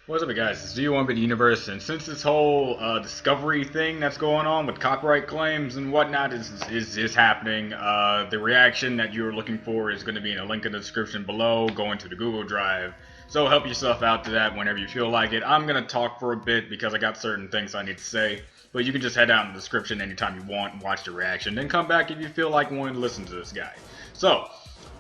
What's up, guys? It's D1 Universe, and since this whole discovery thing that's going on with copyright claims and whatnot is happening, the reaction that you're looking for is going to be in a link in the description below. Go into the Google Drive. So help yourself out to that whenever you feel like it. I'm going to talk for a bit because I got certain things I need to say, but you can just head out in the description anytime you want and watch the reaction. Then come back if you feel like wanting to listen to this guy. So,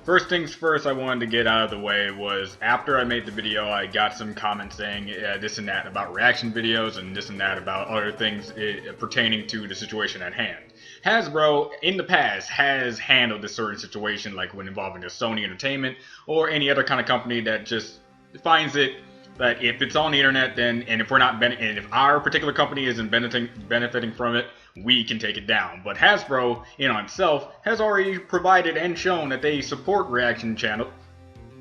first things first I wanted to get out of the way was after I made the video, I got some comments saying this and that about reaction videos and this and that about other things pertaining to the situation at hand. Hasbro, in the past, has handled this certain situation, like when involving a Sony Entertainment or any other kind of company that just finds it that if it's on the internet, then and if we're not and if our particular company isn't benefiting from it, we can take it down. But Hasbro, in on itself, has already provided and shown that they support reaction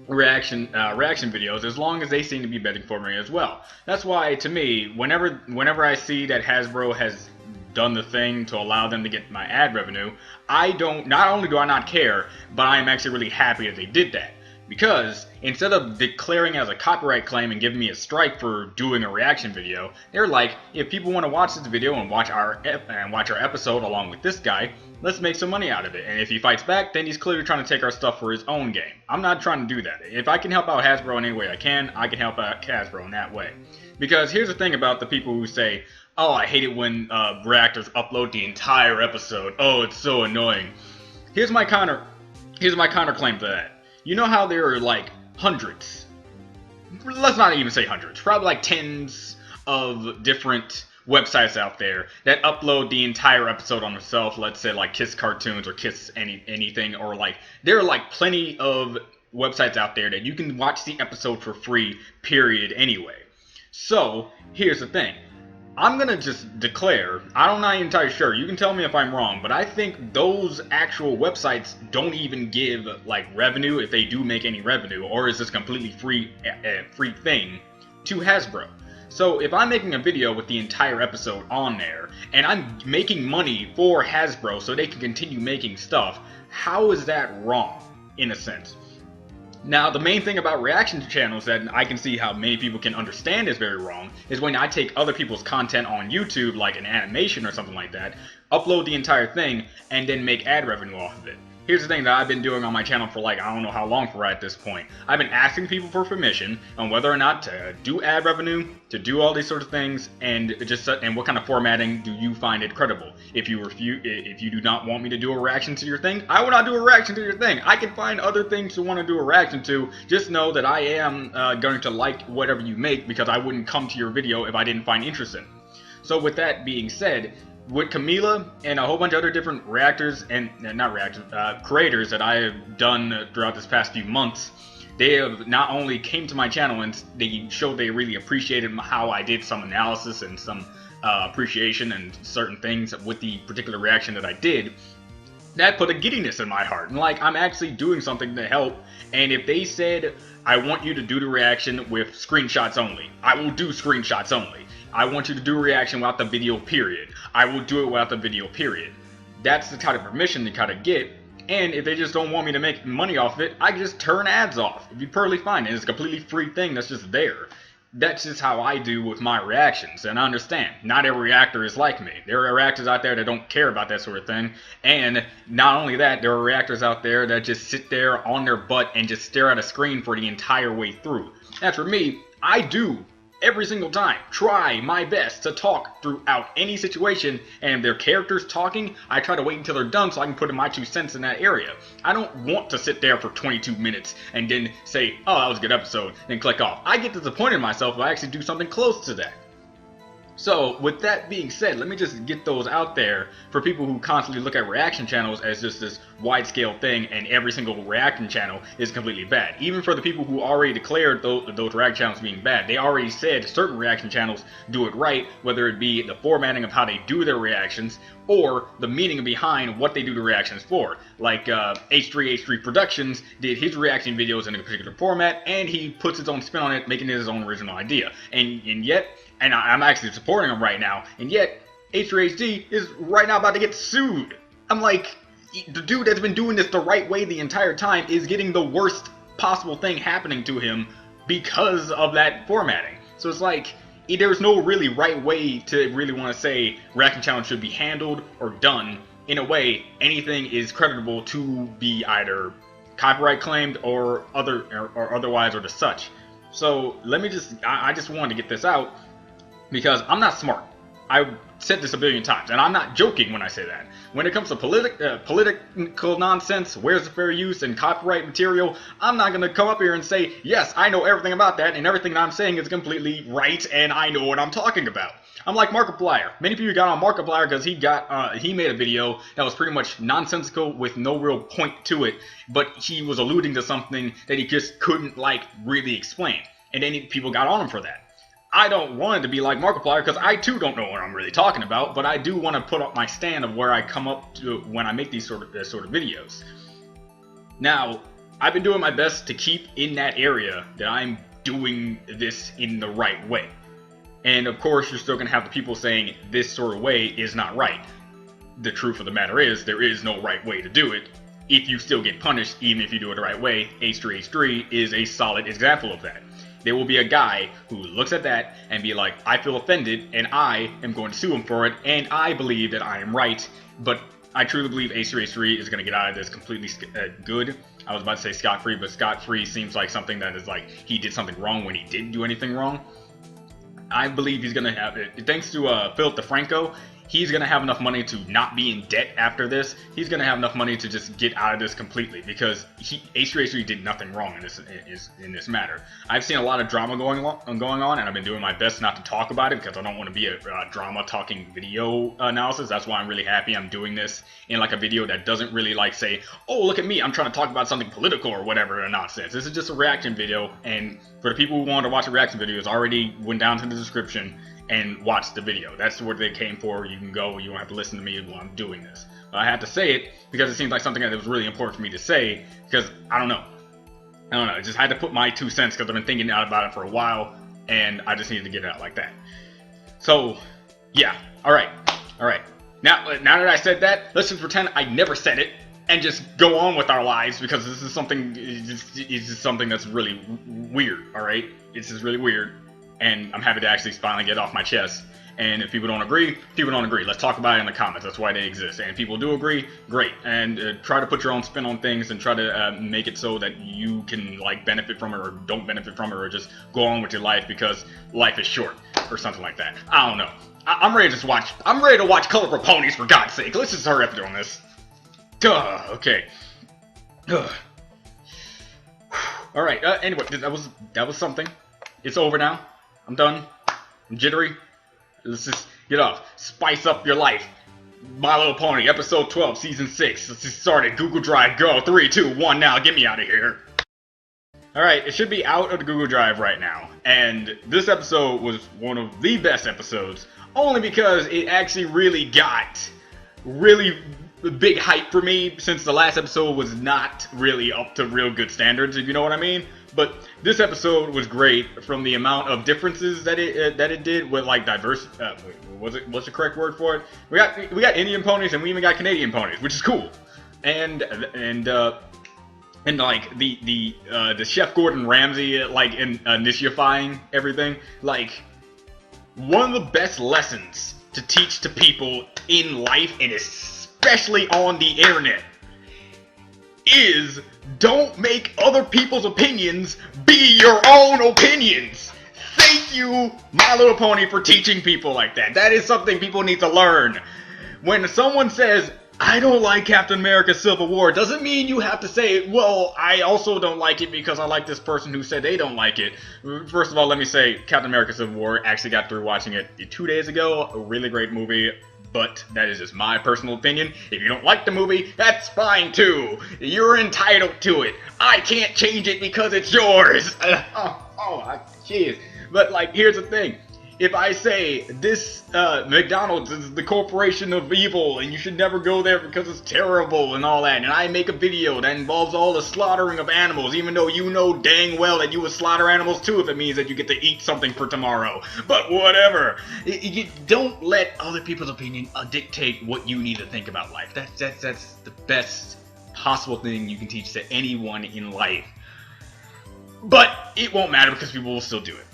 videos as long as they seem to be betting for me as well. That's why, to me, whenever I see that Hasbro has done the thing to allow them to get my ad revenue, not only do I not care, but I am actually really happy that they did that. Because instead of declaring as a copyright claim and giving me a strike for doing a reaction video, they're like, if people want to watch this video and watch our episode along with this guy, let's make some money out of it. And if he fights back, then he's clearly trying to take our stuff for his own game. I'm not trying to do that. If I can help out Hasbro in any way I can help out Hasbro in that way. Because here's the thing about the people who say, oh, I hate it when reactors upload the entire episode. Oh, it's so annoying. Here's my counterclaim to that. You know how there are like hundreds, let's not even say hundreds, probably like tens of different websites out there that upload the entire episode on themselves, let's say like Kiss Cartoons or Kiss anything, or like there are like plenty of websites out there that you can watch the episode for free, period, anyway. So here's the thing. I'm gonna just declare, I'm not entirely sure, you can tell me if I'm wrong, but I think those actual websites don't even give like revenue, if they do make any revenue, or is this completely free thing to Hasbro. So if I'm making a video with the entire episode on there, and I'm making money for Hasbro so they can continue making stuff, how is that wrong, in a sense? Now, the main thing about reaction channels that I can see how many people can understand is very wrong is when I take other people's content on YouTube, like an animation or something like that, upload the entire thing, and then make ad revenue off of it. Here's the thing that I've been doing on my channel for like, I don't know how long for at this point. I've been asking people for permission on whether or not to do ad revenue, to do all these sort of things, and what kind of formatting do you find it credible. If you do not want me to do a reaction to your thing, I will not do a reaction to your thing. I can find other things to want to do a reaction to. Just know that I am going to like whatever you make, because I wouldn't come to your video if I didn't find interest in it. So with that being said, with Camila and a whole bunch of other different creators that I have done throughout this past few months, they have not only came to my channel and they showed they really appreciated how I did some analysis and some appreciation and certain things with the particular reaction that I did. That put a giddiness in my heart, and like, I'm actually doing something to help. And if they said, I want you to do the reaction with screenshots only, I will do screenshots only. I want you to do a reaction without the video, period, I will do it without the video, period. That's the kind of permission to kind of get. And if they just don't want me to make money off of it, I can just turn ads off. It'd be perfectly fine, and it's a completely free thing that's just there. That's just how I do with my reactions, and I understand, not every reactor is like me. There are reactors out there that don't care about that sort of thing, and not only that, there are reactors out there that just sit there on their butt and just stare at a screen for the entire way through. As for me, I do every single time try my best to talk throughout any situation, and if their character's talking, I try to wait until they're done so I can put in my 2 cents in that area. I don't want to sit there for 22 minutes and then say, oh, that was a good episode, then click off. I get disappointed in myself if I actually do something close to that. So, with that being said, let me just get those out there for people who constantly look at reaction channels as just this wide-scale thing and every single reaction channel is completely bad. Even for the people who already declared those reaction channels being bad, they already said certain reaction channels do it right, whether it be the formatting of how they do their reactions or the meaning behind what they do the reactions for. Like H3 Productions did his reaction videos in a particular format, and he puts his own spin on it, making it his own original idea. And I'm actually supporting him right now, and yet H3HD is right now about to get sued. I'm like, the dude that's been doing this the right way the entire time is getting the worst possible thing happening to him because of that formatting. So it's like, there's no really right way to really want to say reaction challenge should be handled or done in a way anything is creditable to be either copyright claimed or otherwise or the such. So let me I just wanted to get this out because I'm not smart. I said this a billion times, and I'm not joking when I say that. When it comes to political nonsense, where's the fair use, and copyright material, I'm not going to come up here and say, yes, I know everything about that, and everything that I'm saying is completely right, and I know what I'm talking about. I'm like Markiplier. Many people got on Markiplier because he made a video that was pretty much nonsensical with no real point to it, but he was alluding to something that he just couldn't, like, really explain. And then people got on him for that. I don't want it to be like Markiplier because I too don't know what I'm really talking about, but I do want to put up my stand of where I come up to when I make these sort of videos. Now, I've been doing my best to keep in that area that I'm doing this in the right way. And of course, you're still going to have the people saying this sort of way is not right. The truth of the matter is, there is no right way to do it. If you still get punished, even if you do it the right way, H3H3 is a solid example of that. There will be a guy who looks at that and be like, I feel offended, and I am going to sue him for it, and I believe that I am right, but I truly believe H3H3 is going to get out of this completely good. I was about to say scot-free, but scot-free seems like something that is like he did something wrong when he didn't do anything wrong. I believe he's going to have it. Thanks to Philip DeFranco, he's going to have enough money to not be in debt after this. He's going to have enough money to just get out of this completely because H3H3 did nothing wrong in this matter. I've seen a lot of drama going on, and I've been doing my best not to talk about it because I don't want to be a drama talking video analysis. That's why I'm really happy I'm doing this in like a video that doesn't really like say, oh, look at me, I'm trying to talk about something political or whatever nonsense. This is just a reaction video, and for the people who want to watch a reaction video, it's already went down to the description and watch the video. That's what they came for. You can go, you don't have to listen to me while I'm doing this. But I had to say it because it seems like something that was really important for me to say because I don't know. I just had to put my 2 cents because I've been thinking about it for a while and I just needed to get it out like that. So, yeah. Alright. Now that I said that, let's just pretend I never said it and just go on with our lives because this is something, it's just something that's really weird, alright? It's just really weird. And I'm happy to actually finally get off my chest. And if people don't agree, people don't agree. Let's talk about it in the comments. That's why they exist. And if people do agree, great. And try to put your own spin on things and try to make it so that you can like benefit from it or don't benefit from it or just go on with your life because life is short or something like that. I don't know. I'm ready to just watch. I'm ready to watch Colorful Ponies for God's sake. Let's just hurry up doing this. Duh. Okay. Ugh. All right. Anyway, that was something. It's over now. I'm done. I'm jittery. Let's just get off. Spice up your life. My Little Pony, episode 12, season 6. Let's just start it. Google Drive, go. 3, 2, 1, now. Get me out of here. Alright, it should be out of the Google Drive right now. And this episode was one of the best episodes. Only because it actually really got really big hype for me since the last episode was not really up to real good standards, if you know what I mean. But this episode was great from the amount of differences that it did with like diverse. What's the correct word for it? We got Indian ponies and we even got Canadian ponies, which is cool. And like the Chef Gordon Ramsay like initiating everything. Like one of the best lessons to teach to people in life and especially on the internet is don't make other people's opinions be your own opinions. Thank you, My Little Pony, for teaching people like that. That is something people need to learn. When someone says, I don't like Captain America Civil War, doesn't mean you have to say, well, I also don't like it because I like this person who said they don't like it. First of all, let me say, Captain America Civil War, actually got through watching it 2 days ago. A really great movie. But that is just my personal opinion. If you don't like the movie, that's fine too. You're entitled to it. I can't change it because it's yours. Jeez. But like, here's the thing. If I say this McDonald's is the corporation of evil and you should never go there because it's terrible and all that, and I make a video that involves all the slaughtering of animals, even though you know dang well that you would slaughter animals too if it means that you get to eat something for tomorrow. But whatever. You don't let other people's opinion dictate what you need to think about life. That's the best possible thing you can teach to anyone in life. But it won't matter because people will still do it.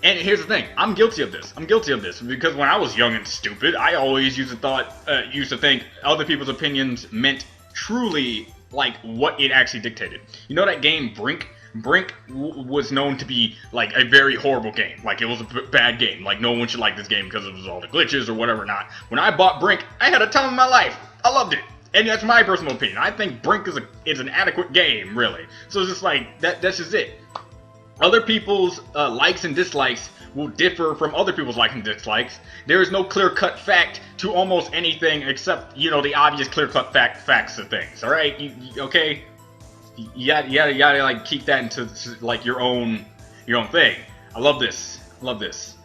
And here's the thing, I'm guilty of this. I'm guilty of this because when I was young and stupid, I always used to think other people's opinions meant truly like what it actually dictated. You know that game Brink? Brink was known to be like a very horrible game. Like it was a bad game. Like no one should like this game because it was all the glitches or whatever not. When I bought Brink, I had a time of my life. I loved it. And that's my personal opinion. I think Brink is an adequate game, really. So it's just like, that's just it. Other people's likes and dislikes will differ from other people's likes and dislikes. There is no clear-cut fact to almost anything except, you know, the obvious clear-cut facts of things, alright? Okay? You gotta like keep that into like your own thing. I love this. I love this.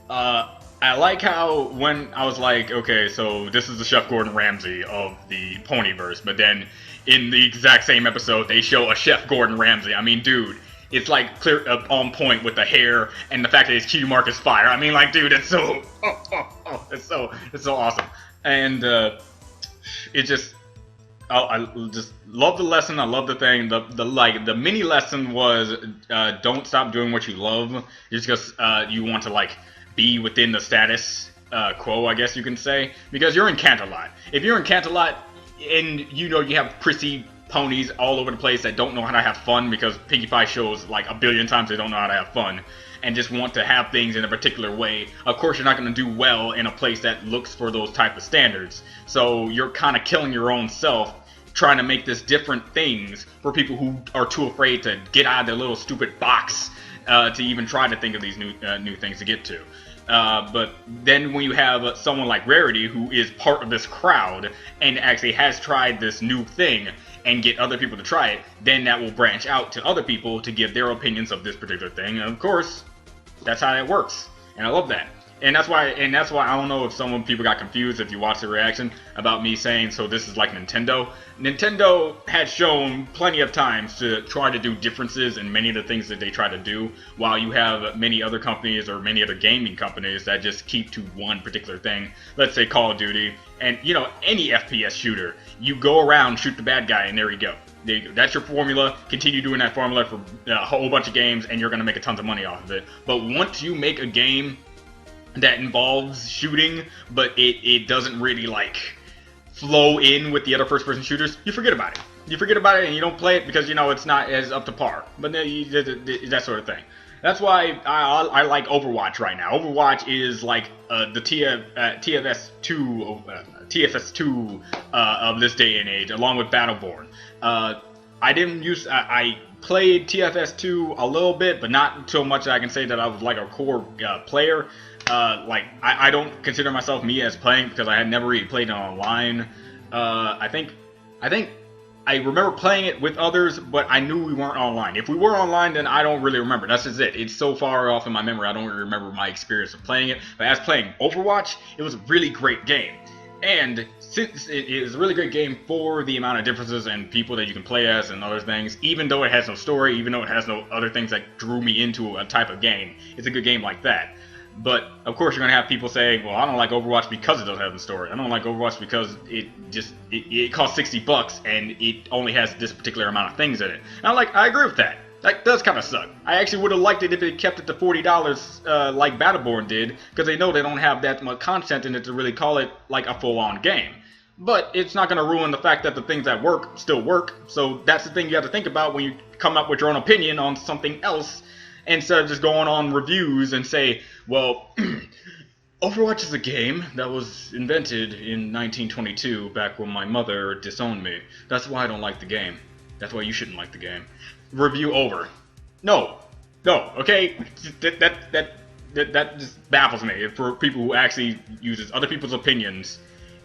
I like how when I was like, okay, so this is the Chef Gordon Ramsay of the Ponyverse, but then in the exact same episode they show a Chef Gordon Ramsay. I mean, dude, it's like clear on point with the hair and the fact that his cue mark is fire. I mean, like, dude, it's so it's so awesome, and it just. I just love the lesson. I love the thing. The mini lesson was don't stop doing what you love just because you want to like be within the status quo, I guess you can say, because you're in Canterlot. If you're in Canterlot and you know you have prissy ponies all over the place that don't know how to have fun because Pinkie Pie shows like a billion times they don't know how to have fun and just want to have things in a particular way, of course you're not going to do well in a place that looks for those type of standards. So you're kind of killing your own self trying to make this different things for people who are too afraid to get out of their little stupid box to even try to think of these new things to get to. But then when you have someone like Rarity who is part of this crowd and actually has tried this new thing and get other people to try it, then that will branch out to other people to give their opinions of this particular thing. And of course, that's how it works. And I love that. And that's why I don't know if people got confused if you watch the reaction about me saying, so this is like Nintendo. Nintendo had shown plenty of times to try to do differences in many of the things that they try to do, while you have many other companies or many other gaming companies that just keep to one particular thing. Let's say Call of Duty, and you know, any FPS shooter. You go around, shoot the bad guy, and there you go. There you go. That's your formula. Continue doing that formula for a whole bunch of games, and you're going to make a ton of money off of it. But once you make a game that involves shooting, but it doesn't really like flow in with the other first-person shooters, you forget about it. You forget about it and you don't play it because you know it's not as up to par. But that sort of thing. That's why I like Overwatch right now. Overwatch is like the TFS2 of this day and age, along with Battleborn. I played TFS2 a little bit, but not so much that I can say that I was like a core player. I don't consider myself me as playing because I had never really played it online. I think I remember playing it with others, but I knew we weren't online. If we were online, then I don't really remember. That's just it. It's so far off in my memory, I don't really remember my experience of playing it. But as playing Overwatch, it was a really great game. And since it is a really great game for the amount of differences and people that you can play as and other things, even though it has no story, even though it has no other things that drew me into a type of game, it's a good game like that. But of course you're gonna have people say, well, I don't like Overwatch because it doesn't have the story. I don't like Overwatch because it costs $60 and it only has this particular amount of things in it. And I agree with that. That does kind of suck. I actually would have liked it if it kept it to $40 like Battleborn did, because they know they don't have that much content in it to really call it like a full-on game. But it's not going to ruin the fact that the things that work still work. So that's the thing you have to think about when you come up with your own opinion on something else, instead of just going on reviews and say, well, Overwatch is a game that was invented in 1922, back when my mother disowned me. That's why I don't like the game. That's why you shouldn't like the game. Review over. No, okay? That just baffles me for people who actually uses other people's opinions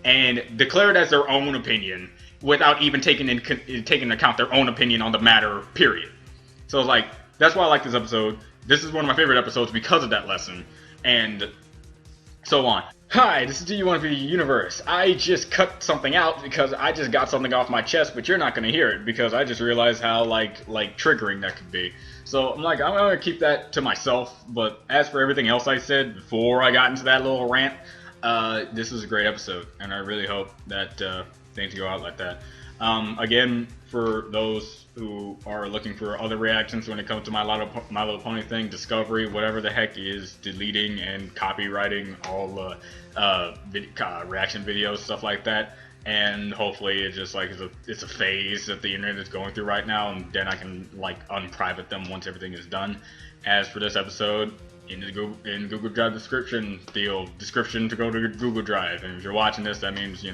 and declare it as their own opinion without even taking into account their own opinion on the matter, period. So like, that's why I like this episode. This is one of my favorite episodes because of that lesson, and so on. Hi, this is Do You Want to Be Universe. I just cut something out because I just got something off my chest, but you're not going to hear it because I just realized how like triggering that could be. So I'm like, I'm going to keep that to myself, but as for everything else I said before I got into that little rant, this is a great episode, and I really hope that things go out like that. Again, for those who are looking for other reactions when it comes to My Little Pony thing, Discovery, whatever the heck he is, deleting and copywriting all the reaction videos, stuff like that. And hopefully it just like it's a phase that the internet is going through right now, and then I can like unprivate them once everything is done. As for this episode, in the Google Drive description field, description to go to Google Drive. And if you're watching this, that means you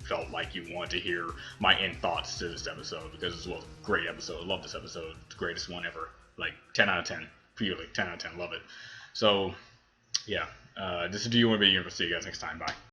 felt like you want to hear my end thoughts to this episode, because this was a great episode. I love this episode. It's the greatest one ever. Like 10 out of 10. Purely 10 out of 10. Love it. So yeah, this is Do You Want to Be a Universe? See you guys next time. Bye.